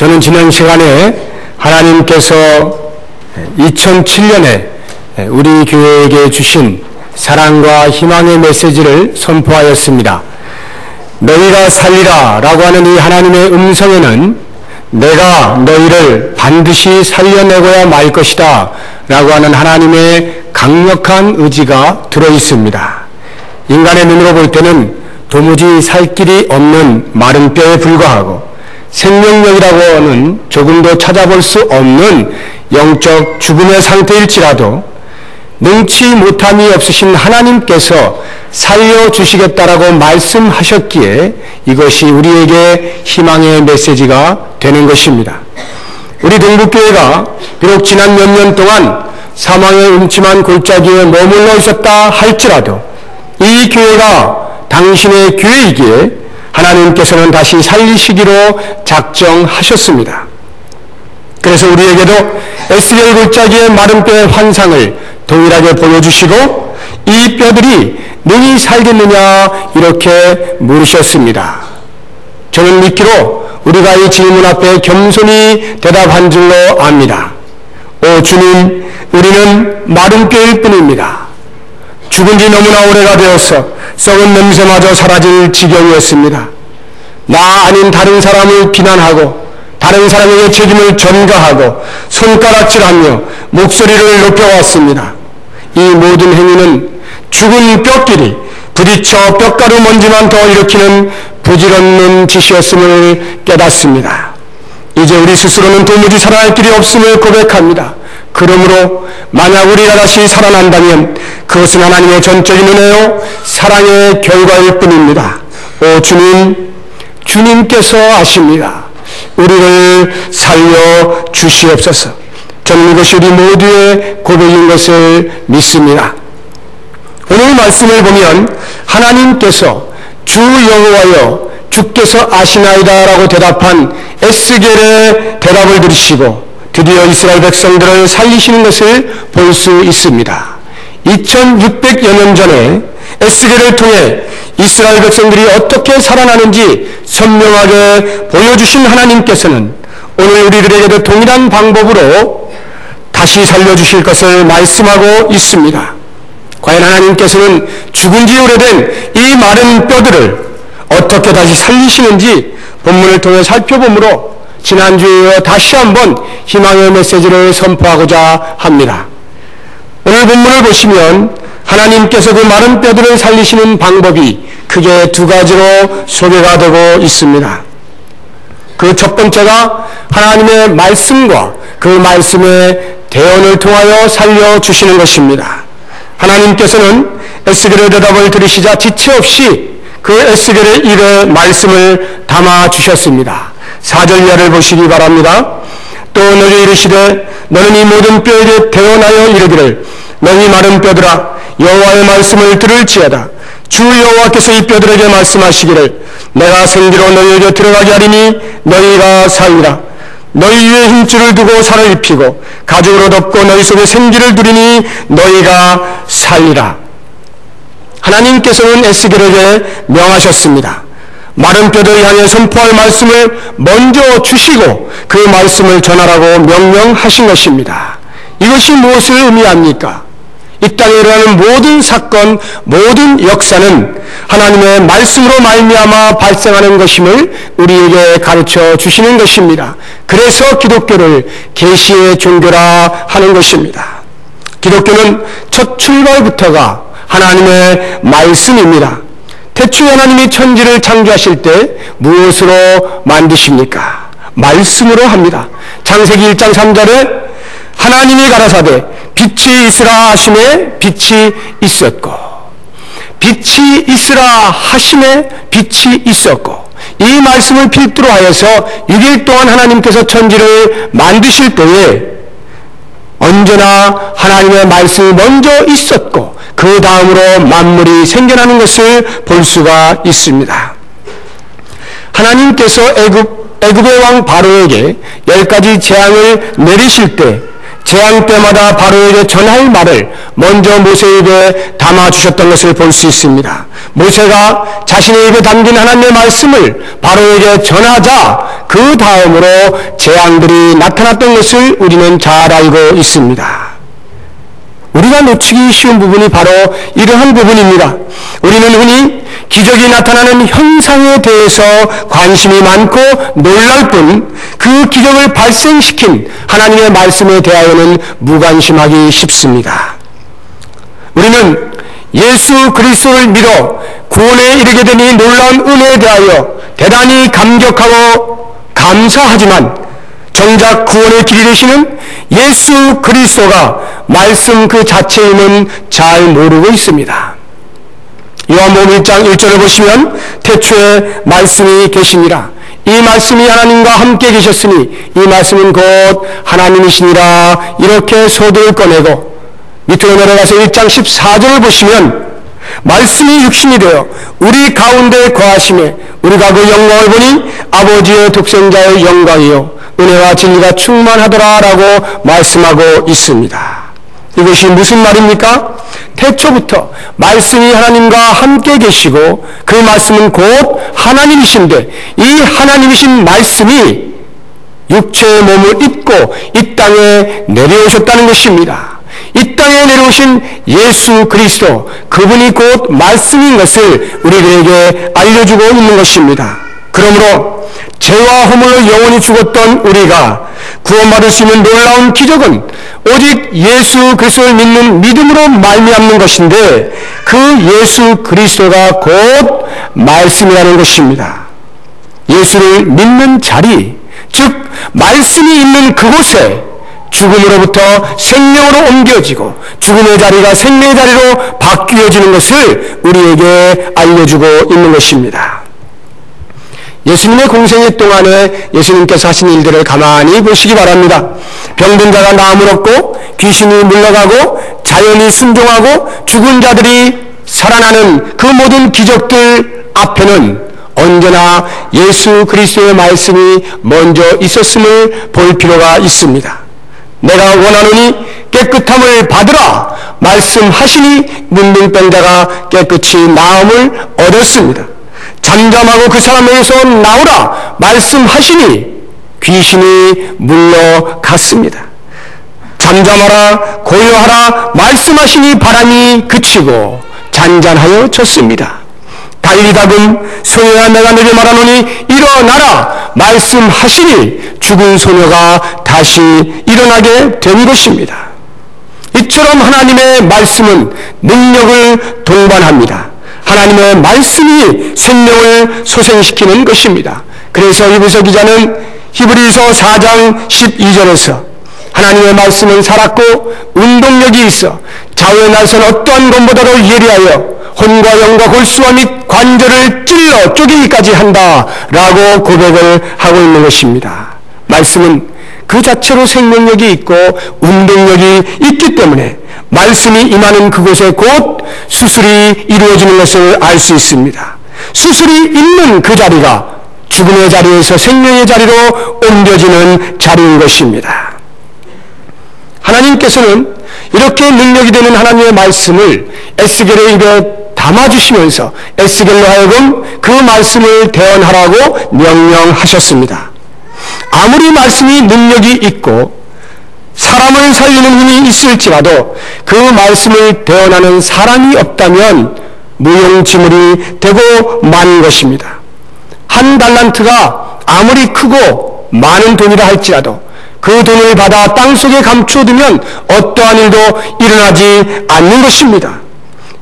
저는 지난 시간에 하나님께서 2007년에 우리 교회에게 주신 사랑과 희망의 메시지를 선포하였습니다. 너희가 살리라 라고 하는 이 하나님의 음성에는 내가 너희를 반드시 살려내고야 말 것이다 라고 하는 하나님의 강력한 의지가 들어있습니다. 인간의 눈으로 볼 때는 도무지 살 길이 없는 마른 뼈에 불과하고 생명력이라고는 조금도 찾아볼 수 없는 영적 죽음의 상태일지라도 능치 못함이 없으신 하나님께서 살려주시겠다라고 말씀하셨기에 이것이 우리에게 희망의 메시지가 되는 것입니다. 우리 동북교회가 비록 지난 몇 년 동안 사망의 음침한 골짜기에 머물러 있었다 할지라도 이 교회가 당신의 교회이기에 하나님께서는 다시 살리시기로 작정하셨습니다. 그래서 우리에게도 에스겔 골짜기의 마른 뼈의 환상을 동일하게 보여주시고 이 뼈들이 능히 살겠느냐 이렇게 물으셨습니다. 저는 믿기로 우리가 이 질문 앞에 겸손히 대답한 줄로 압니다. 오 주님, 우리는 마른 뼈일 뿐입니다. 죽은 지 너무나 오래가 되어서 썩은 냄새마저 사라질 지경이었습니다. 나 아닌 다른 사람을 비난하고 다른 사람에게 책임을 전가하고 손가락질하며 목소리를 높여왔습니다. 이 모든 행위는 죽은 뼈끼리 부딪혀 뼈가루 먼지만 더 일으키는 부질없는 짓이었음을 깨닫습니다. 이제 우리 스스로는 도무지 살아날 길이 없음을 고백합니다. 그러므로 만약 우리가 다시 살아난다면 그것은 하나님의 전적인 은혜요 사랑의 결과일 뿐입니다. 오 주님, 주님께서 아십니다. 우리를 살려 주시옵소서. 저는 이것이 우리 모두의 고백인 것을 믿습니다. 오늘 말씀을 보면 하나님께서 주 여호와여 주께서 아시나이다 라고 대답한 에스겔의 대답을 들으시고 드디어 이스라엘 백성들을 살리시는 것을 볼 수 있습니다. 2600여 년 전에 에스겔을 통해 이스라엘 백성들이 어떻게 살아나는지 선명하게 보여주신 하나님께서는 오늘 우리들에게도 동일한 방법으로 다시 살려주실 것을 말씀하고 있습니다. 과연 하나님께서는 죽은 지 오래된 이 마른 뼈들을 어떻게 다시 살리시는지 본문을 통해 살펴보므로 지난주에 다시 한번 희망의 메시지를 선포하고자 합니다. 오늘 본문을 보시면 하나님께서 그 마른 뼈들을 살리시는 방법이 크게 두 가지로 소개가 되고 있습니다. 그 첫 번째가 하나님의 말씀과 그 말씀의 대언을 통하여 살려주시는 것입니다. 하나님께서는 에스겔의 대답을 들으시자 지체 없이 그 에스겔의 입에 말씀을 담아주셨습니다. 4절 이하를 보시기 바랍니다. 또 너희 이르시되 너는 이 모든 뼈에게 대언하여 이르기를 너희 마른 뼈들아 여호와의 말씀을 들을지어다. 주 여호와께서 이 뼈들에게 말씀하시기를 내가 생기로 너희에게 들어가게 하리니 너희가 살리라. 너희 위에 힘줄을 두고 살을 입히고 가죽으로 덮고 너희 속에 생기를 두리니 너희가 살리라. 하나님께서는 에스겔에게 명하셨습니다. 마른 뼈들 향해 선포할 말씀을 먼저 주시고 그 말씀을 전하라고 명령하신 것입니다. 이것이 무엇을 의미합니까? 이 땅에 일어나는 모든 사건, 모든 역사는 하나님의 말씀으로 말미암아 발생하는 것임을 우리에게 가르쳐 주시는 것입니다. 그래서 기독교를 계시의 종교라 하는 것입니다. 기독교는 첫 출발부터가 하나님의 말씀입니다. 태초에 하나님이 천지를 창조하실 때 무엇으로 만드십니까? 말씀으로 합니다. 창세기 1장 3절에 하나님이 가라사대 빛이 있으라 하심에 빛이 있었고 빛이 있으라 하심에 빛이 있었고 이 말씀을 필두로 하여서 6일 동안 하나님께서 천지를 만드실 때에 언제나 하나님의 말씀이 먼저 있었고 그 다음으로 만물이 생겨나는 것을 볼 수가 있습니다. 하나님께서 애굽의 왕 바로에게 10가지 재앙을 내리실 때 재앙 때마다 바로에게 전할 말을 먼저 모세 입에 담아주셨던 것을 볼 수 있습니다. 모세가 자신의 입에 담긴 하나님의 말씀을 바로에게 전하자 그 다음으로 재앙들이 나타났던 것을 우리는 잘 알고 있습니다. 우리가 놓치기 쉬운 부분이 바로 이러한 부분입니다. 우리는 흔히 기적이 나타나는 현상에 대해서 관심이 많고 놀랄 뿐 그 기적을 발생시킨 하나님의 말씀에 대하여는 무관심하기 쉽습니다. 우리는 예수 그리스도를 믿어 구원에 이르게 되니 놀라운 은혜에 대하여 대단히 감격하고 감사하지만 정작 구원의 길이 되시는 예수 그리스도가 말씀 그 자체임은 잘 모르고 있습니다. 요한복음 1장 1절을 보시면 태초에 말씀이 계시니라. 이 말씀이 하나님과 함께 계셨으니 이 말씀은 곧 하나님이시니라. 이렇게 소득을 꺼내고 밑으로 내려가서 1장 14절을 보시면 말씀이 육신이 되어 우리 가운데 거하심에 우리가 그 영광을 보니 아버지의 독생자의 영광이요 은혜와 진리가 충만하더라 라고 말씀하고 있습니다. 이것이 무슨 말입니까? 태초부터 말씀이 하나님과 함께 계시고 그 말씀은 곧 하나님이신데 이 하나님이신 말씀이 육체의 몸을 입고 이 땅에 내려오셨다는 것입니다. 이 땅에 내려오신 예수 그리스도, 그분이 곧 말씀인 것을 우리들에게 알려주고 있는 것입니다. 그러므로 죄와 허물로 영원히 죽었던 우리가 구원받을 수 있는 놀라운 기적은 오직 예수 그리스도를 믿는 믿음으로 말미암는 것인데 그 예수 그리스도가 곧 말씀이라는 것입니다. 예수를 믿는 자리, 즉 말씀이 있는 그곳에 죽음으로부터 생명으로 옮겨지고 죽음의 자리가 생명의 자리로 바뀌어지는 것을 우리에게 알려주고 있는 것입니다. 예수님의 공생애 동안에 예수님께서 하신 일들을 가만히 보시기 바랍니다. 병든 자가 나음을 얻고 귀신이 물러가고 자연이 순종하고 죽은 자들이 살아나는 그 모든 기적들 앞에는 언제나 예수 그리스도의 말씀이 먼저 있었음을 볼 필요가 있습니다. 내가 원하노니 깨끗함을 받으라 말씀하시니 문둥병자가 깨끗이 나음을 얻었습니다. 잠잠하고 그 사람에게서 나오라 말씀하시니 귀신이 물러갔습니다. 잠잠하라 고요하라 말씀하시니 바람이 그치고 잔잔하여 졌습니다. 달리다금 소녀야 내가 너에게 말하노니 일어나라 말씀하시니 죽은 소녀가 다시 일어나게 된 것입니다. 이처럼 하나님의 말씀은 능력을 동반합니다. 하나님의 말씀이 생명을 소생시키는 것입니다. 그래서 히브리서 기자는 히브리서 4장 12절에서 하나님의 말씀은 살았고 운동력이 있어 좌우의 날선 어떠한 것보다도 예리하여 혼과 영과 골수와 및 관절을 찔러 쪼개기까지 한다라고 고백을 하고 있는 것입니다. 말씀은 그 자체로 생명력이 있고 운동력이 있기 때문에 말씀이 임하는 그곳에 곧 수술이 이루어지는 것을 알 수 있습니다. 수술이 있는 그 자리가 죽음의 자리에서 생명의 자리로 옮겨지는 자리인 것입니다. 하나님께서는 이렇게 능력이 되는 하나님의 말씀을 에스겔의 입에 담아주시면서 에스겔로 하여금 그 말씀을 대언하라고 명령하셨습니다. 아무리 말씀이 능력이 있고 사람을 살리는 힘이 있을지라도 그 말씀을 대언하는 사람이 없다면 무용지물이 되고 마는 것입니다. 한 달란트가 아무리 크고 많은 돈이라 할지라도 그 돈을 받아 땅속에 감춰두면 어떠한 일도 일어나지 않는 것입니다.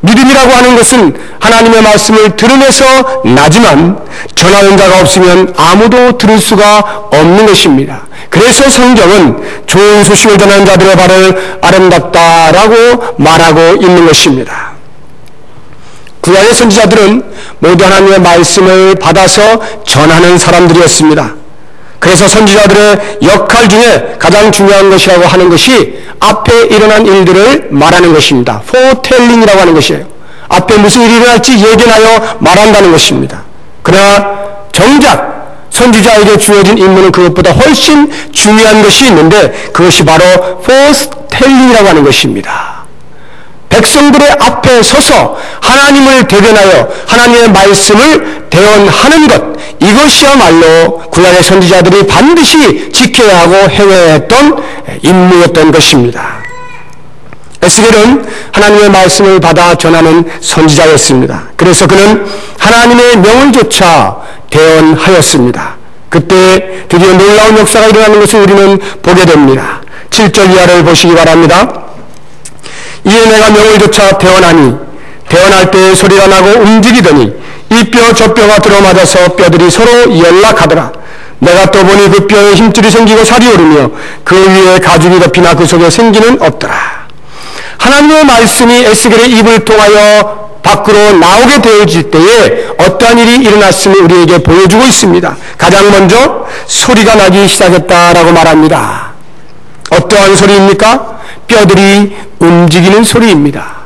믿음이라고 하는 것은 하나님의 말씀을 들으면서 나지만 전하는 자가 없으면 아무도 들을 수가 없는 것입니다. 그래서 성경은 좋은 소식을 전하는 자들의 발을 아름답다라고 말하고 있는 것입니다. 구약의 선지자들은 모두 하나님의 말씀을 받아서 전하는 사람들이었습니다. 그래서 선지자들의 역할 중에 가장 중요한 것이라고 하는 것이 앞에 일어난 일들을 말하는 것입니다. foretelling이라고 하는 것이에요. 앞에 무슨 일이 일어날지 예견하여 말한다는 것입니다. 그러나 정작 선지자에게 주어진 임무는 그것보다 훨씬 중요한 것이 있는데 그것이 바로 foretelling이라고 하는 것입니다. 백성들의 앞에 서서 하나님을 대변하여 하나님의 말씀을 대언하는 것, 이것이야말로 구약의 선지자들이 반드시 지켜야 하고 행해야 했던 임무였던 것입니다. 에스겔은 하나님의 말씀을 받아 전하는 선지자였습니다. 그래서 그는 하나님의 명을조차 대언하였습니다. 그때 드디어 놀라운 역사가 일어나는 것을 우리는 보게 됩니다. 7절 이하를 보시기 바랍니다. 이에 내가 명을조차 대언하니 대언할 때에 소리가 나고 움직이더니 이 뼈 저 뼈가 들어맞아서 뼈들이 서로 연락하더라. 내가 또 보니 그 뼈에 힘줄이 생기고 살이 오르며 그 위에 가죽이 덮이나 그 속에 생기는 없더라. 하나님의 말씀이 에스겔의 입을 통하여 밖으로 나오게 되어질 때에 어떠한 일이 일어났음을 우리에게 보여주고 있습니다. 가장 먼저 소리가 나기 시작했다라고 말합니다. 어떠한 소리입니까? 뼈들이 움직이는 소리입니다.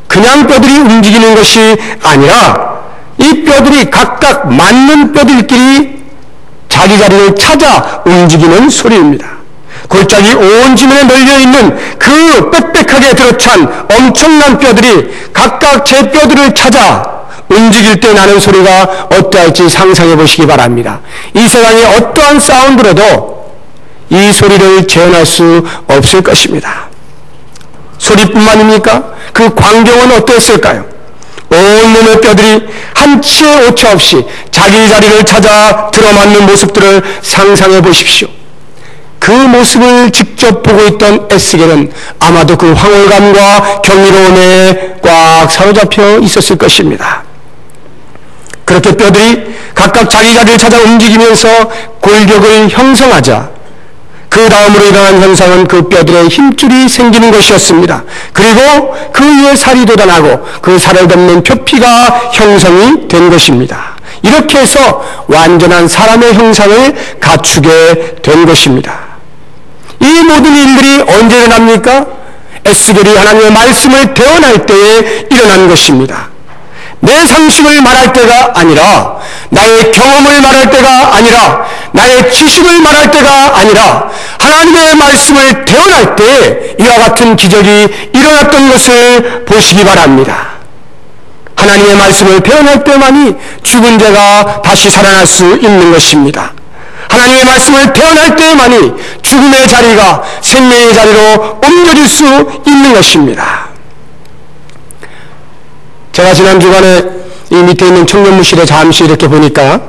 그냥 뼈들이 움직이는 것이 아니라 이 뼈들이 각각 맞는 뼈들끼리 자기 자리를 찾아 움직이는 소리입니다. 골짜기 온 지면에 널려있는 그 빽빽하게 들어찬 엄청난 뼈들이 각각 제 뼈들을 찾아 움직일 때 나는 소리가 어떠할지 상상해 보시기 바랍니다. 이 세상의 어떠한 사운드로도 이 소리를 재현할 수 없을 것입니다. 소리뿐만입니까? 그 광경은 어땠을까요? 온몸의 뼈들이 한치의 오차 없이 자기 자리를 찾아 들어맞는 모습들을 상상해 보십시오. 그 모습을 직접 보고 있던 에스겔은 아마도 그 황홀감과 경이로움에 꽉 사로잡혀 있었을 것입니다. 그렇게 뼈들이 각각 자기 자리를 찾아 움직이면서 골격을 형성하자 그 다음으로 일어난 현상은 그 뼈들의 힘줄이 생기는 것이었습니다. 그리고 그 위에 살이 돋아나고 그 살을 덮는 표피가 형성이 된 것입니다. 이렇게 해서 완전한 사람의 형상을 갖추게 된 것입니다. 이 모든 일들이 언제 일어납니까? 에스겔이 하나님의 말씀을 대언할 때에 일어난 것입니다. 내 상식을 말할 때가 아니라, 나의 경험을 말할 때가 아니라, 나의 지식을 말할 때가 아니라 하나님의 말씀을 대언할 때 이와 같은 기적이 일어났던 것을 보시기 바랍니다. 하나님의 말씀을 대언할 때만이 죽은 자가 다시 살아날 수 있는 것입니다. 하나님의 말씀을 대언할 때만이 죽음의 자리가 생명의 자리로 옮겨질 수 있는 것입니다. 제가 지난 주간에 이 밑에 있는 청년부실에 잠시 이렇게 보니까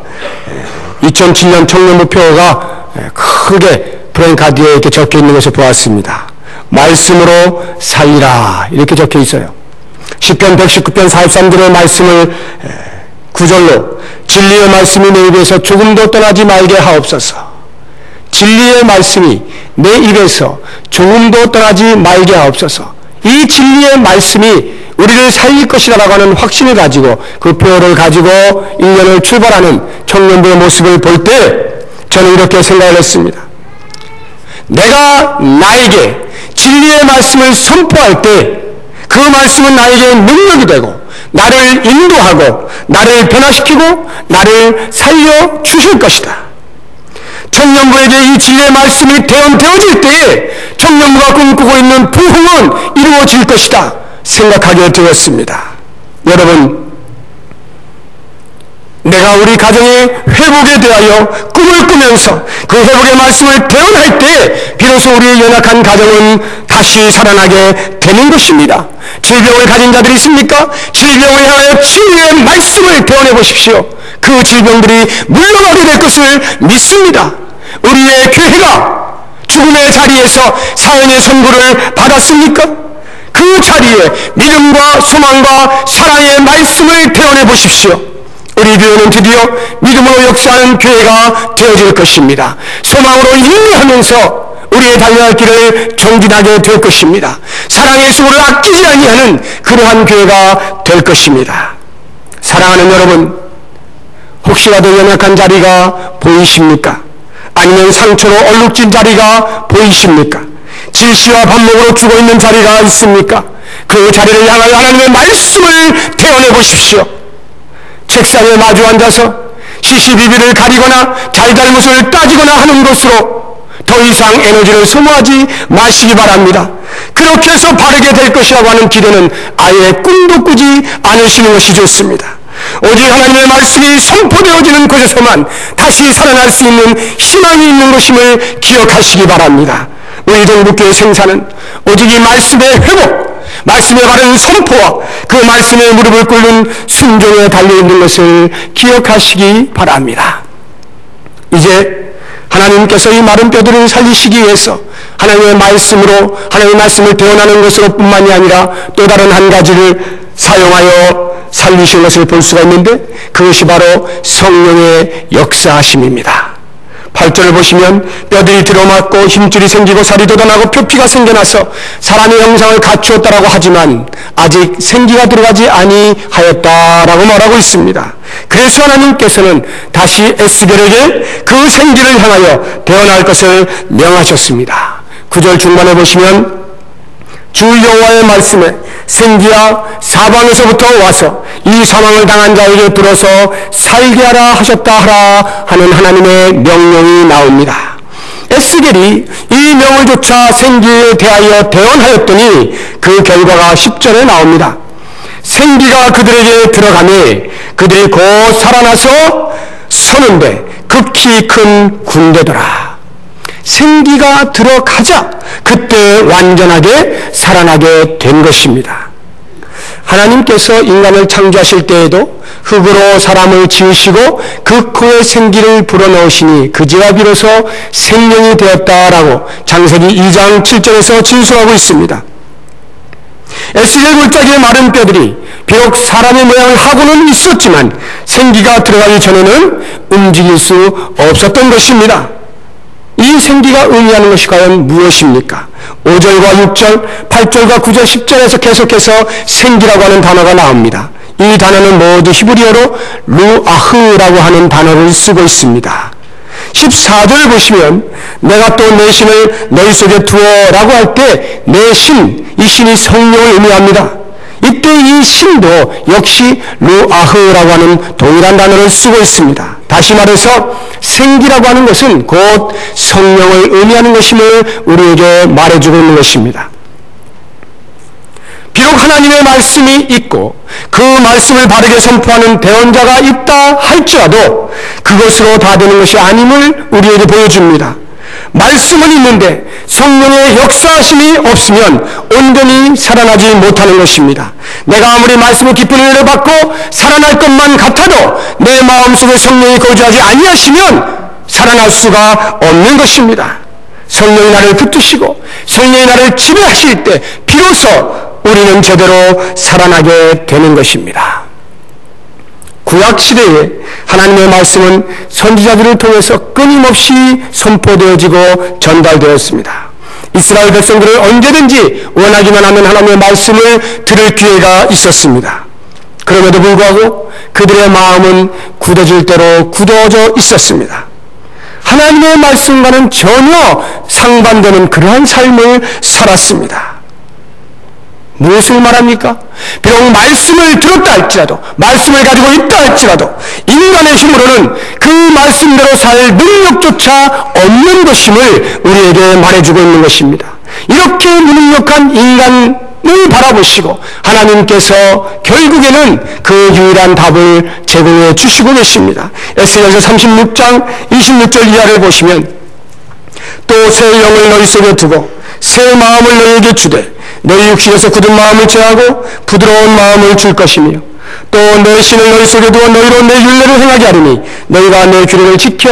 2007년 청년부 표가 크게 프랭카드에 이렇게 적혀 있는 것을 보았습니다. 말씀으로 살리라 이렇게 적혀 있어요. 시편 119편 43절의 말씀을 9절로 진리의 말씀이 내 입에서 조금도 떠나지 말게 하옵소서. 진리의 말씀이 내 입에서 조금도 떠나지 말게 하옵소서. 이 진리의 말씀이 우리를 살릴 것이라고 하는 확신을 가지고 그 표를 가지고 1년을 출발하는 청년부의 모습을 볼 때 저는 이렇게 생각을 했습니다. 내가 나에게 진리의 말씀을 선포할 때 그 말씀은 나에게 능력이 되고 나를 인도하고 나를 변화시키고 나를 살려 주실 것이다. 청년부에게 이 진리의 말씀이 대언되어질 때에 청년부가 꿈꾸고 있는 부흥은 이루어질 것이다 생각하게 되었습니다. 여러분, 내가 우리 가정의 회복에 대하여 꿈을 꾸면서 그 회복의 말씀을 대언할 때 비로소 우리의 연약한 가정은 다시 살아나게 되는 것입니다. 질병을 가진 자들이 있습니까? 질병을 향하여 치유의 말씀을 대언해 보십시오. 그 질병들이 물러가게 될 것을 믿습니다. 우리의 교회가 죽음의 자리에서 사형의 선고를 받았습니까? 그 자리에 믿음과 소망과 사랑의 말씀을 대언해 보십시오. 우리 교회는 드디어 믿음으로 역사하는 교회가 되어질 것입니다. 소망으로 인내하면서 우리의 달려갈 길을 정진하게 될 것입니다. 사랑의 수고를 아끼지 아니하는 그러한 교회가 될 것입니다. 사랑하는 여러분, 혹시라도 연약한 자리가 보이십니까? 아니면 상처로 얼룩진 자리가 보이십니까? 질시와 반목으로 죽어있는 자리가 있습니까? 그 자리를 향하여 하나님의 말씀을 대언해 보십시오. 책상에 마주 앉아서 시시비비를 가리거나 잘잘못을 따지거나 하는 것으로 더 이상 에너지를 소모하지 마시기 바랍니다. 그렇게 해서 바르게 될 것이라고 하는 기대는 아예 꿈도 꾸지 않으시는 것이 좋습니다. 오직 하나님의 말씀이 선포되어지는 곳에서만 다시 살아날 수 있는 희망이 있는 것임을 기억하시기 바랍니다. 우리 동북교회 생사는 오직 이 말씀의 회복, 말씀의 바른 선포와 그 말씀에 무릎을 꿇는 순종에 달려있는 것을 기억하시기 바랍니다. 이제 하나님께서 이 마른 뼈들을 살리시기 위해서 하나님의 말씀으로, 하나님의 말씀을 대언하는 것으로 뿐만이 아니라 또 다른 한 가지를 사용하여 살리신 것을 볼 수가 있는데, 그것이 바로 성령의 역사하심입니다. 8절을 보시면 뼈들이 들어맞고 힘줄이 생기고 살이 돋아나고 표피가 생겨나서 사람의 형상을 갖추었다라고 하지만 아직 생기가 들어가지 아니하였다라고 말하고 있습니다. 그래서 하나님께서는 다시 에스겔에게 그 생기를 향하여 대언할 것을 명하셨습니다. 9절 중반에 보시면 주 여호와의 말씀에 생기야 사방에서부터 와서 이 사망을 당한 자에게 들어서 살게 하라 하셨다 하라 하는 하나님의 명령이 나옵니다. 에스겔이 이 명을 조차 생기에 대하여 대언하였더니 그 결과가 10절에 나옵니다. 생기가 그들에게 들어가매 그들이 곧 살아나서 서는데 극히 큰 군대더라. 생기가 들어가자 그때 완전하게 살아나게 된 것입니다. 하나님께서 인간을 창조하실 때에도 흙으로 사람을 지으시고 그 코에 생기를 불어넣으시니 그제야 비로소 생명이 되었다라고 창세기 2장 7절에서 진술하고 있습니다. 에스겔 골짜기의 마른 뼈들이 비록 사람의 모양을 하고는 있었지만 생기가 들어가기 전에는 움직일 수 없었던 것입니다. 이 생기가 의미하는 것이 과연 무엇입니까? 5절과 6절, 8절과 9절, 10절에서 계속해서 생기라고 하는 단어가 나옵니다. 이 단어는 모두 히브리어로 루아흐라고 하는 단어를 쓰고 있습니다. 14절을 보시면 내가 또 내 신을 너희 속에 두어라고 할 때 내 신, 이 신이 성령을 의미합니다. 이때 이 신도 역시 루아흐라고 하는 동일한 단어를 쓰고 있습니다. 다시 말해서 생기라고 하는 것은 곧 성령을 의미하는 것임을 우리에게 말해주고 있는 것입니다. 비록 하나님의 말씀이 있고 그 말씀을 바르게 선포하는 대언자가 있다 할지라도 그것으로 다 되는 것이 아님을 우리에게 보여줍니다. 말씀은 있는데 성령의 역사하심이 없으면 온전히 살아나지 못하는 것입니다. 내가 아무리 말씀의 기쁜 은혜를 받고 살아날 것만 같아도 내 마음속에 성령이 거주하지 아니하시면 살아날 수가 없는 것입니다. 성령이 나를 붙드시고 성령이 나를 지배하실 때 비로소 우리는 제대로 살아나게 되는 것입니다. 구약시대에 하나님의 말씀은 선지자들을 통해서 끊임없이 선포되어지고 전달되었습니다. 이스라엘 백성들은 언제든지 원하기만 하면 하나님의 말씀을 들을 기회가 있었습니다. 그럼에도 불구하고 그들의 마음은 굳어질 대로 굳어져 있었습니다. 하나님의 말씀과는 전혀 상반되는 그러한 삶을 살았습니다. 무엇을 말합니까? 비록 말씀을 들었다 할지라도, 말씀을 가지고 있다 할지라도 인간의 힘으로는 그 말씀대로 살 능력조차 없는 것임을 우리에게 말해주고 있는 것입니다. 이렇게 무능력한 인간을 바라보시고 하나님께서 결국에는 그 유일한 답을 제공해 주시고 계십니다. 에스겔서 36장 26절 이하를 보시면 또 새 영을 너희 속에 두고 새 마음을 너희에게 주되 너희 육신에서 굳은 마음을 제하고 부드러운 마음을 줄 것이며 또 내 신을 너희 속에 두어 너희로 내 율례를 행하게 하리니 너희가 내 규례를 지켜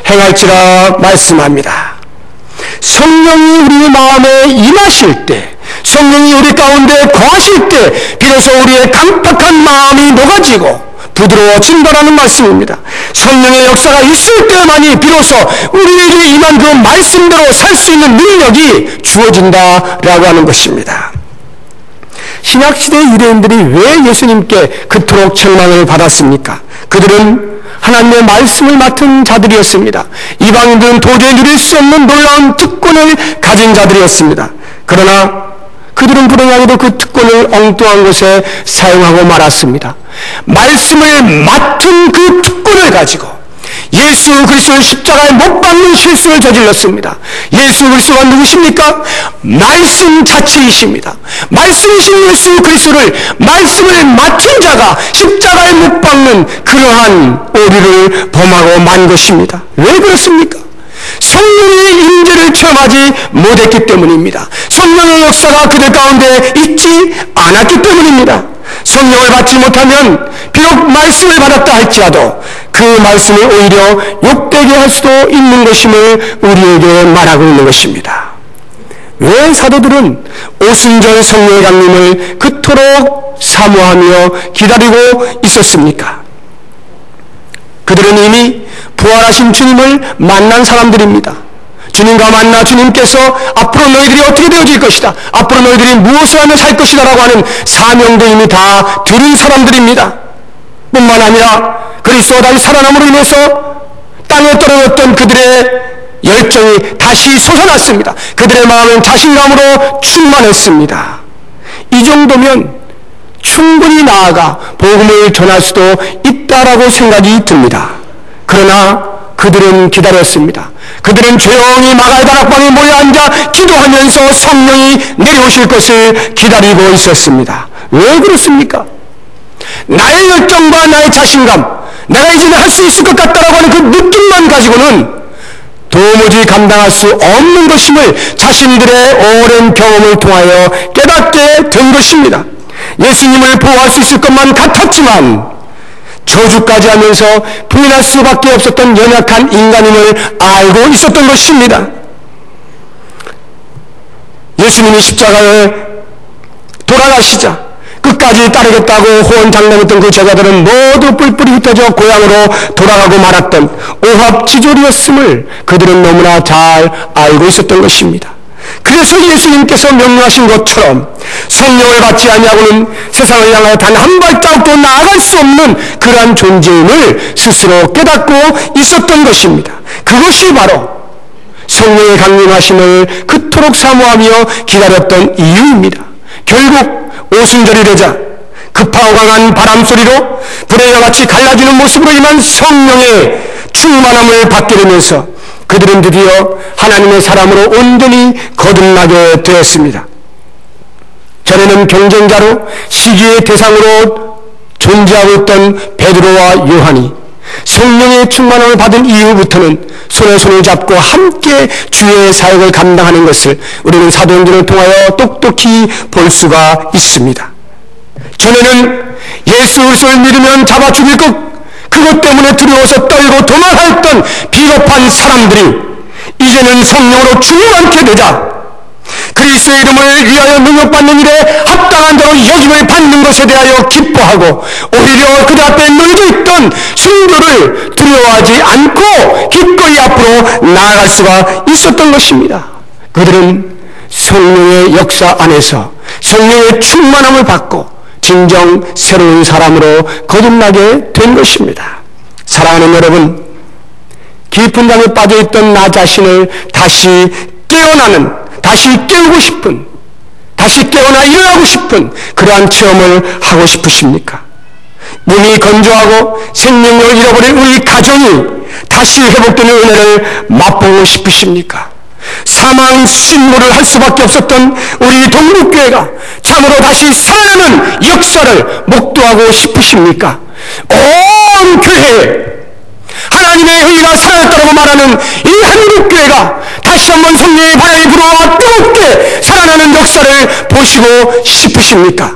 행할지라 말씀합니다. 성령이 우리 마음에 임하실 때, 성령이 우리 가운데 거하실 때 비로소 우리의 강팍한 마음이 녹아지고 부드러워진다라는 말씀입니다. 성령의 역사가 있을 때만이 비로소 우리에게 임한 그 말씀대로 살 수 있는 능력이 주어진다라고 하는 것입니다. 신약시대 유대인들이 왜 예수님께 그토록 책망을 받았습니까? 그들은 하나님의 말씀을 맡은 자들이었습니다. 이방인들은 도저히 누릴 수 없는 놀라운 특권을 가진 자들이었습니다. 그러나 그들은 불행하게도 그 특권을 엉뚱한 곳에 사용하고 말았습니다. 말씀을 맡은 그 특권을 가지고 예수 그리스도를 십자가에 못 박는 실수를 저질렀습니다. 예수 그리스도가 누구십니까? 말씀 자체이십니다. 말씀이신 예수 그리스도를, 말씀을 맡은 자가 십자가에 못 박는 그러한 오류를 범하고 만 것입니다. 왜 그렇습니까? 성령의 임재를 체험하지 못했기 때문입니다. 성령의 역사가 그들 가운데 있지 않았기 때문입니다. 성령을 받지 못하면 비록 말씀을 받았다 할지라도 그 말씀을 오히려 욕되게 할 수도 있는 것임을 우리에게 말하고 있는 것입니다. 왜 사도들은 오순절 성령의 강림을 그토록 사모하며 기다리고 있었습니까? 그들은 이미 부활하신 주님을 만난 사람들입니다. 주님과 만나 주님께서 앞으로 너희들이 어떻게 되어질 것이다, 앞으로 너희들이 무엇을 하며 살 것이다 라고 하는 사명도 이미 다 들은 사람들입니다. 뿐만 아니라 그리스도가 다시 살아남으로 인해서 땅에 떨어졌던 그들의 열정이 다시 솟아났습니다. 그들의 마음은 자신감으로 충만했습니다. 이 정도면 충분히 나아가 복음을 전할 수도 있다라고 생각이 듭니다. 그러나 그들은 기다렸습니다. 그들은 조용히 마가의 다락방에 모여 앉아 기도하면서 성령이 내려오실 것을 기다리고 있었습니다. 왜 그렇습니까? 나의 열정과 나의 자신감, 내가 이제 할 수 있을 것 같다라고 하는 그 느낌만 가지고는 도무지 감당할 수 없는 것임을 자신들의 오랜 경험을 통하여 깨닫게 된 것입니다. 예수님을 보호할 수 있을 것만 같았지만 저주까지 하면서 부인할 수밖에 없었던 연약한 인간임을 알고 있었던 것입니다. 예수님이 십자가에 돌아가시자 끝까지 따르겠다고 호언장담했던 그 제자들은 모두 뿔뿔이 흩어져 고향으로 돌아가고 말았던 오합지졸이었음을 그들은 너무나 잘 알고 있었던 것입니다. 그래서 예수님께서 명령하신 것처럼 성령을 받지 아니하고는 세상을 향하여 단 한 발자국도 나아갈 수 없는 그러한 존재임을 스스로 깨닫고 있었던 것입니다. 그것이 바로 성령의 강림하심을 그토록 사모하며 기다렸던 이유입니다. 결국 오순절이 되자 급하고 강한 바람소리로 불의 여같이 갈라지는 모습으로 임한 성령의 충만함을 받게 되면서 그들은 드디어 하나님의 사람으로 온전히 거듭나게 되었습니다. 전에는 경쟁자로 시기의 대상으로 존재하고 있던 베드로와 요한이 성령의 충만함을 받은 이후부터는 손에 손을 잡고 함께 주의 사역을 감당하는 것을 우리는 사도행전을 통하여 똑똑히 볼 수가 있습니다. 전에는 예수 그리스도를 믿으면 잡아 죽일 것, 그것 때문에 두려워서 떨고 도망하였던 비겁한 사람들이 이제는 성령으로 충만케 되자 그리스도의 이름을 위하여 능력받는 일에 합당한 자로 여김을 받는 것에 대하여 기뻐하고 오히려 그들 앞에 놓여져 있던 순교를 두려워하지 않고 기꺼이 앞으로 나아갈 수가 있었던 것입니다. 그들은 성령의 역사 안에서 성령의 충만함을 받고 진정 새로운 사람으로 거듭나게 된 것입니다. 사랑하는 여러분, 깊은 잠에 빠져있던 나 자신을 다시 깨어나는, 다시 깨우고 싶은, 다시 깨어나 일어나고 싶은 그러한 체험을 하고 싶으십니까? 몸이 건조하고 생명력을 잃어버린 우리 가정이 다시 회복되는 은혜를 맛보고 싶으십니까? 사망 신고를 할 수밖에 없었던 우리 동국교회가 참으로 다시 살아나는 역사를 목도하고 싶으십니까? 온 교회에 하나님의 의가 살아났다고 말하는 이 한국교회가 다시 한번 성령의 바람이 불어와 뜨겁게 살아나는 역사를 보시고 싶으십니까?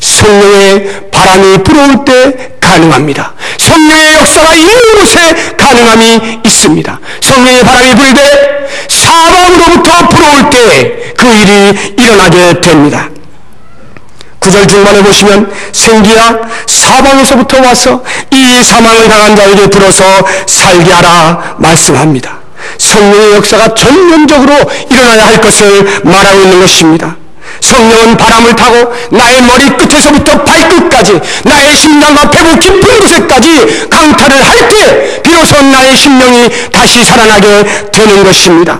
성령의 바람이 불어올 때 가능합니다. 성령의 역사가 있는 곳에 가능함이 있습니다. 성령의 바람이 불 때 사방으로부터 불어올 때 그 일이 일어나게 됩니다. 9절 중반에 보시면 생기야 사방에서부터 와서 이 사망을 당한 자에게 불어서 살게 하라 말씀합니다. 성령의 역사가 전면적으로 일어나야 할 것을 말하고 있는 것입니다. 성령은 바람을 타고 나의 머리 끝에서부터 발끝까지 나의 심장과 배부 깊은 곳에까지 강탈을 할 때 비로소 나의 심령이 다시 살아나게 되는 것입니다.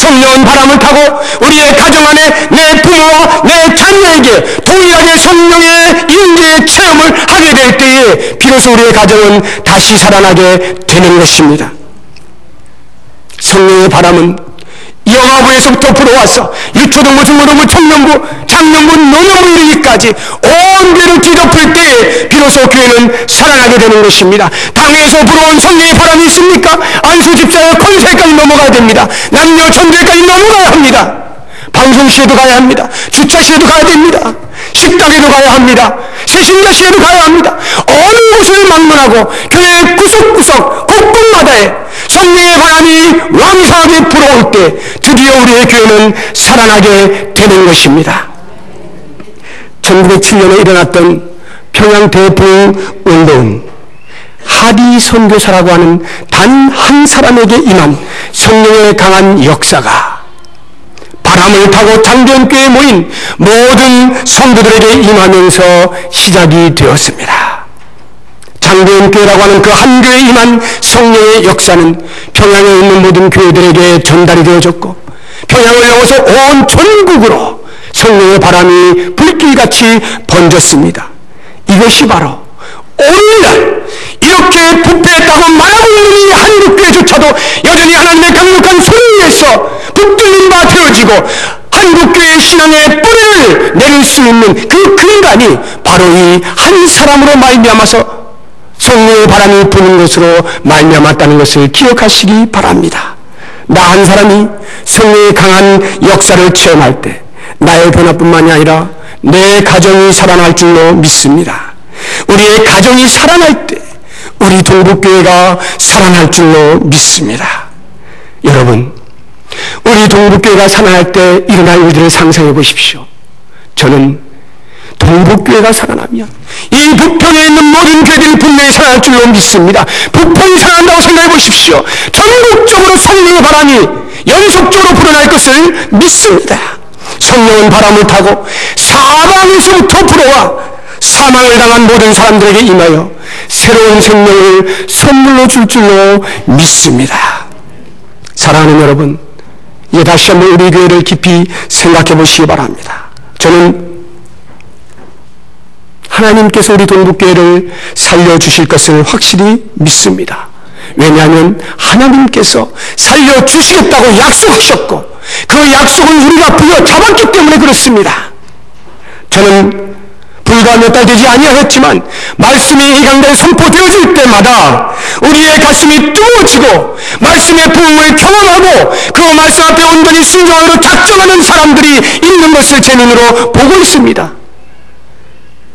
성령은 바람을 타고 우리의 가정 안에 내 부모와 내 자녀에게 동일하게 성령의 임재의 체험을 하게 될 때에 비로소 우리의 가정은 다시 살아나게 되는 것입니다. 성령의 바람은 영아부에서부터 불어와서 유초등부, 중고등부, 청년부, 장년부, 노년부 이르기까지 온 교회를 뒤덮을 때에 비로소 교회는 살아나게 되는 것입니다. 당에서 불어온 성령의 바람이 있습니까? 안수 집사의 권세까지 넘어가야 됩니다. 남녀 전도회까지 넘어가야 합니다. 방송시에도 가야 합니다. 주차시에도 가야 됩니다. 식당에도 가야 합니다. 새신자시에도 가야 합니다. 어느 곳을 방문하고 교회 구석구석 곳곳마다에 성령의 바람이 왕성하게 불어올 때 드디어 우리의 교회는 살아나게 되는 것입니다. 1907년에 일어났던 평양 대부흥운동, 하디 선교사라고 하는 단 한 사람에게 임한 성령의 강한 역사가 바람을 타고 장대원교회에 모인 모든 성도들에게 임하면서 시작이 되었습니다. 장대원교회라고 하는 그 한 교회에 임한 성령의 역사는 평양에 있는 모든 교회들에게 전달이 되어졌고 평양을 넘어서 온 전국으로 성령의 바람이 불길같이 번졌습니다. 이것이 바로 오늘날 이렇게 부패했다고 말하고 있는 이 한국교회조차도 여전히 하나님의 강력한 소리에서 붙들린 바 되어지고 한국교회의 신앙의 뿌리를 내릴 수 있는 그 근간이 바로 이 한 사람으로 말미암아서 성령의 바람이 부는 것으로 말미암았다는 것을 기억하시기 바랍니다. 나 한 사람이 성령의 강한 역사를 체험할 때 나의 변화뿐만이 아니라 내 가정이 살아날 줄로 믿습니다. 우리의 가정이 살아날 때 우리 동북교회가 살아날 줄로 믿습니다. 여러분, 우리 동북교회가 살아날 때 일어날 일들을 상상해 보십시오. 저는 동북교회가 살아나면 이 북평에 있는 모든 교회들이 분명히 살아날 줄로 믿습니다. 북평이 살아난다고 생각해 보십시오. 전국적으로 성령의 바람이 연속적으로 불어날 것을 믿습니다. 성령은 바람을 타고 사방에서부터 불어와 사망을 당한 모든 사람들에게 임하여 새로운 생명을 선물로 줄 줄로 믿습니다. 사랑하는 여러분, 이제 다시 한번 우리 교회를 깊이 생각해 보시기 바랍니다. 저는 하나님께서 우리 동북교회를 살려주실 것을 확실히 믿습니다. 왜냐하면 하나님께서 살려주시겠다고 약속하셨고 그 약속을 우리가 부여잡았기 때문에 그렇습니다. 저는 불과 몇 달 되지 아니하였지만 말씀이 이 강단에 선포되어질 때마다 우리의 가슴이 뜨거워지고 말씀의 부흥을 경험하고 그 말씀 앞에 온전히 순종하러 작정하는 사람들이 있는 것을 제 눈으로 보고 있습니다.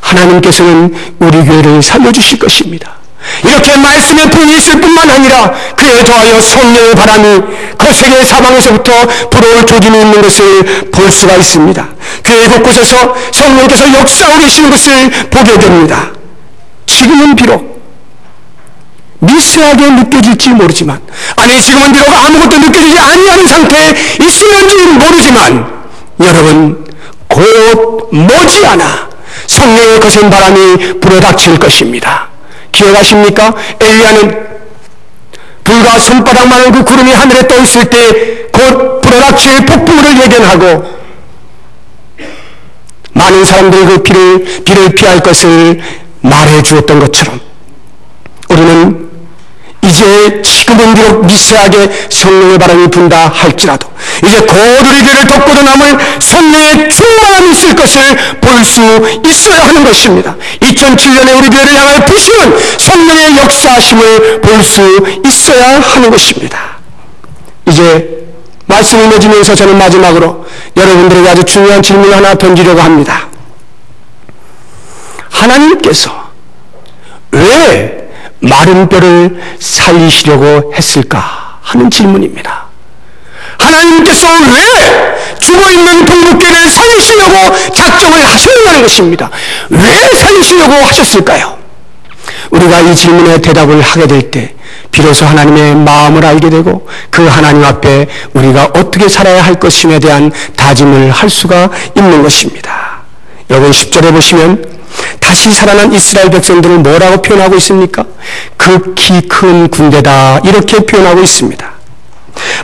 하나님께서는 우리 교회를 살려주실 것입니다. 이렇게 말씀의 부흥이 있을 뿐만 아니라 그에 더하여 성령의 바람이 거세계 사방에서부터 불어올 조짐이 있는 것을 볼 수가 있습니다. 교회 곳곳에서 성령께서 역사하고 계시는 것을 보게 됩니다. 지금은 비록 미세하게 느껴질지 모르지만, 아니 지금은 비록 아무것도 느껴지지 아니하는 상태에 있을는지 모르지만, 여러분 곧 머지않아 성령의 거센 바람이 불어닥칠 것입니다. 기억하십니까? 엘리야는 불과 손바닥만한 그 구름이 하늘에 떠 있을 때 곧 불어닥칠 폭풍우를 예견하고 많은 사람들이 그 비를 피할 것을 말해 주었던 것처럼 우리는 이제 지금은 비록 미세하게 성령의 바람이 분다 할지라도 이제 곧 우리 교회를 덮고도 남을 성령의 충만함이 있을 것을 볼 수 있어야 하는 것입니다. 2007년에 우리 교회를 향하여 부시는 성령의 역사하심을 볼 수 있어야 하는 것입니다. 이제 말씀을 맺으면서 저는 마지막으로 여러분들에게 아주 중요한 질문을 하나 던지려고 합니다. 하나님께서 왜 마른 뼈를 살리시려고 했을까 하는 질문입니다. 하나님께서 왜 죽어있는 동북교회를 살리시려고 작정을 하셨느냐는 것입니다. 왜 살리시려고 하셨을까요? 우리가 이 질문에 대답을 하게 될 때 비로소 하나님의 마음을 알게 되고 그 하나님 앞에 우리가 어떻게 살아야 할 것임에 대한 다짐을 할 수가 있는 것입니다. 여러분 10절에 보시면 다시 살아난 이스라엘 백성들을 뭐라고 표현하고 있습니까? 극히 큰 군대다 이렇게 표현하고 있습니다.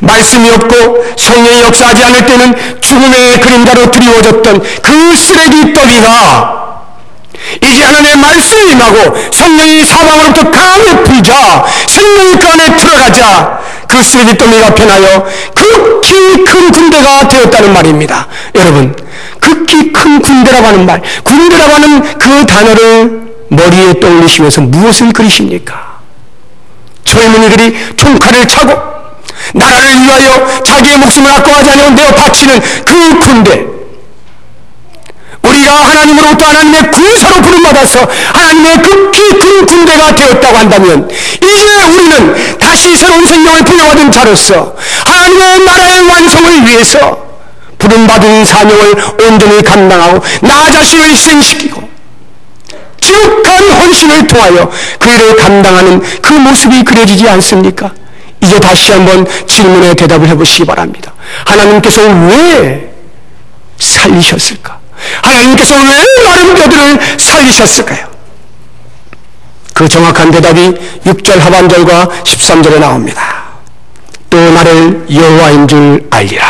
말씀이 없고 성령이 역사하지 않을 때는 죽음의 그림자로 드리워졌던 그 쓰레기 더미가 이제 하나님의 말씀이 임하고 성령이 사방으로부터 강하게 불자 생명이 그 안에 들어가자 그 쓰레기 더미가 변하여 극히 큰 군대가 되었다는 말입니다. 여러분, 극히 큰 군대라고 하는 말, 군대라고 하는 그 단어를 머리에 떠올리시면서 무엇을 그리십니까? 젊은이들이 총칼을 차고 나라를 위하여 자기의 목숨을 아까워하지 않으려 내어 바치는 그 군대, 우리가 하나님으로부터 하나님의 군사로 부름받아서 하나님의 극히 큰 군대가 되었다고 한다면 이제 우리는 다시 새로운 생명을 부여받은 자로서 하나님의 나라의 완성을 위해서 부름받은 사명을 온전히 감당하고 나 자신을 희생시키고 지극한 헌신을 통하여 그 일을 감당하는 그 모습이 그려지지 않습니까? 이제 다시 한번 질문에 대답을 해보시기 바랍니다. 하나님께서 왜 살리셨을까? 하나님께서 왜 마른 뼈들을 살리셨을까요? 그 정확한 대답이 6절 하반절과 13절에 나옵니다. 또 나를 여호와인 줄 알리라.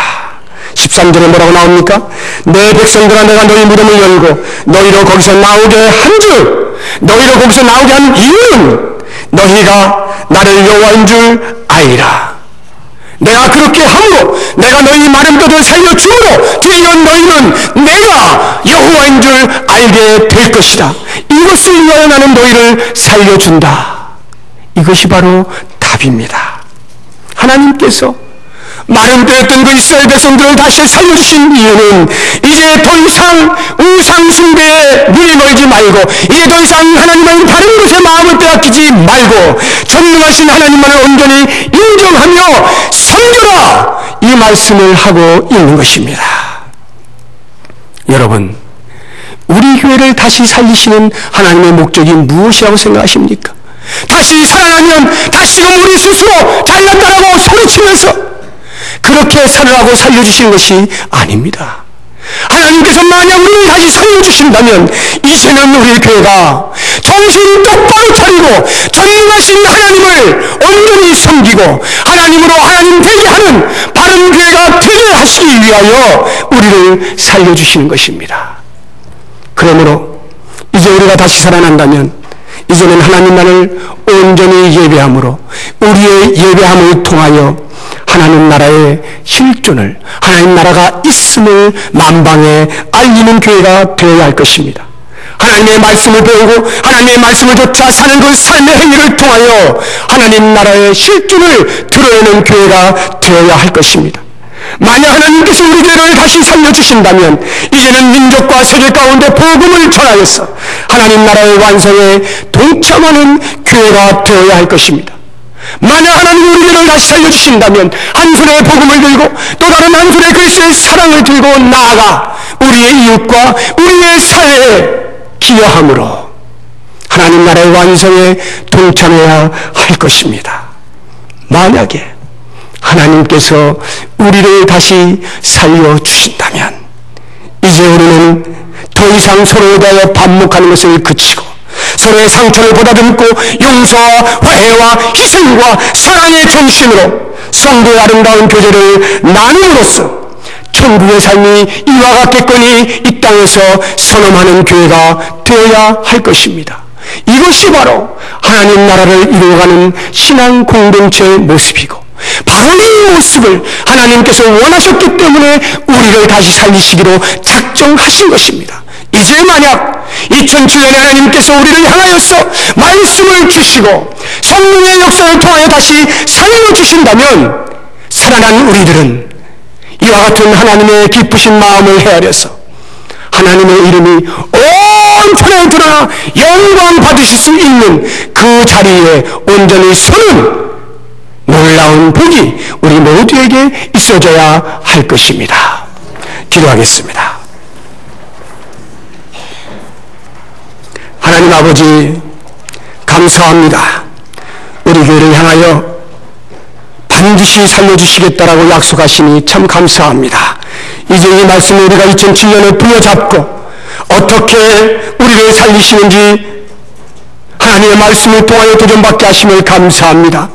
13절에 뭐라고 나옵니까? 내 백성들아, 내가 너희 무덤을 열고 너희로 거기서 나오게 한 줄, 너희로 거기서 나오게 한 이유는 너희가 나를 여호와인 줄 알리라. 내가 그렇게 함으로 내가 너희 마른 뼈들을 살려주므로 뒤이어 너희는 내가 여호와인 줄 알게 될 것이다. 이것을 위하여 나는 너희를 살려준다. 이것이 바로 답입니다. 하나님께서 마른 뼈였던 그 이스라엘 백성들을 다시 살려주신 이유는 이제 더 이상 우상 숭배에 눈이 멀지 말고 이제 더 이상 하나님의 다른 곳에 마음을 빼앗기지 말고 전능하신 하나님만을 온전히 인정하며 섬겨라, 이 말씀을 하고 있는 것입니다. 여러분, 우리 교회를 다시 살리시는 하나님의 목적이 무엇이라고 생각하십니까? 다시 살아나면 다시금 우리 스스로 잘났다라고 소리치면서 그렇게 살으라고 살려주신 것이 아닙니다. 하나님께서 만약 우리를 다시 살려주신다면 이제는 우리 교회가 정신 똑바로 차리고 전능하신 하나님을 온전히 섬기고 하나님으로 하나님 되게 하는 바른 교회가 되게 하시기 위하여 우리를 살려주시는 것입니다. 그러므로 이제 우리가 다시 살아난다면 이제는 하나님만을 온전히 예배함으로 우리의 예배함을 통하여 하나님 나라의 실존을, 하나님 나라가 있음을 만방에 알리는 교회가 되어야 할 것입니다. 하나님의 말씀을 배우고 하나님의 말씀을 좇아 사는 그 삶의 행위를 통하여 하나님 나라의 실존을 드러내는 교회가 되어야 할 것입니다. 만약 하나님께서 우리 교회를 다시 살려주신다면 이제는 민족과 세계 가운데 복음을 전하여서 하나님 나라의 완성에 동참하는 교회가 되어야 할 것입니다. 만약 하나님이 우리 교회를 다시 살려주신다면 한 손에 복음을 들고 또 다른 한 손에 그리스도의 사랑을 들고 나아가 우리의 이웃과 우리의 사회에 기여함으로 하나님 나라의 완성에 동참해야 할 것입니다. 만약에 하나님께서 우리를 다시 살려주신다면 이제 우리는 더 이상 서로에 대하여 반목하는 것을 그치고 서로의 상처를 보다듬고 용서와 화해와 희생과 사랑의 정신으로 성도의 아름다운 교제를 나눔으로써 천국의 삶이 이와 같겠거니 이 땅에서 선언하는 교회가 되어야 할 것입니다. 이것이 바로 하나님 나라를 이루어가는 신앙 공동체의 모습이고 바로 이 모습을 하나님께서 원하셨기 때문에 우리를 다시 살리시기로 작정하신 것입니다. 이제 만약 2007년에 하나님께서 우리를 향하여서 말씀을 주시고 성령의 역사를 통하여 다시 살려주신다면 살아난 우리들은 이와 같은 하나님의 기쁘신 마음을 헤아려서 하나님의 이름이 온 편에 드러나 영광 받으실 수 있는 그 자리에 온전히 서는 놀라운 복이 우리 모두에게 있어져야 할 것입니다. 기도하겠습니다. 하나님 아버지, 감사합니다. 우리 교회를 향하여 반드시 살려주시겠다라고 약속하시니 참 감사합니다. 이제 이 말씀을 우리가 2007년을 부여잡고 어떻게 우리를 살리시는지 하나님의 말씀을 통하여 도전받게 하심을 감사합니다.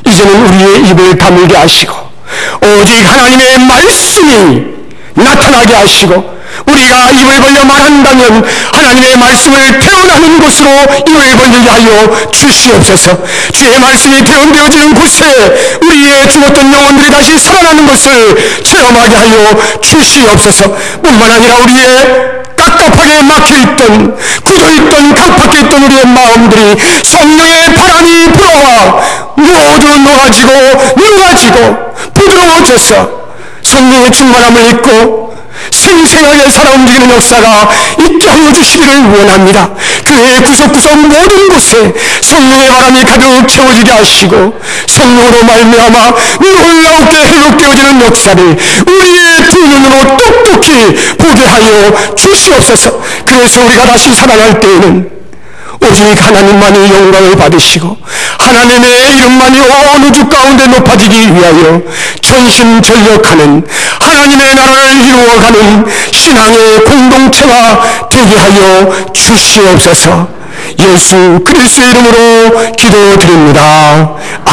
이제는 우리의 입을 다물게 하시고 오직 하나님의 말씀이 나타나게 하시고, 우리가 입을 벌려 말한다면 하나님의 말씀을 태어나는 곳으로 입을 벌리게 하여 주시옵소서. 주의 말씀이 태어되어지는 곳에 우리의 죽었던 영혼들이 다시 살아나는 것을 체험하게 하여 주시옵소서. 뿐만 아니라 우리의 깝깝하게 막혀있던, 굳어있던, 강팍해있던 우리의 마음들이 성령의 바람이 불어와 모두 녹아지고 부드러워져서 성령의 충만함을 입고 생생하게 살아 움직이는 역사가 있게 하여 주시기를 원합니다. 교회의 구석구석 모든 곳에 성령의 바람이 가득 채워지게 하시고 성령으로 말미암아 놀라우게 회복되어지는 역사를 우리의 두 눈으로 똑똑히 보게 하여 주시옵소서. 그래서 우리가 다시 살아날 때에는 오직 하나님만이 영광을 받으시고 하나님의 이름만이 온 우주 가운데 높아지기 위하여 전심전력하는 하나님의 나라를 이루어가는 신앙의 공동체가 되게 하여 주시옵소서. 예수 그리스도의 이름으로 기도드립니다.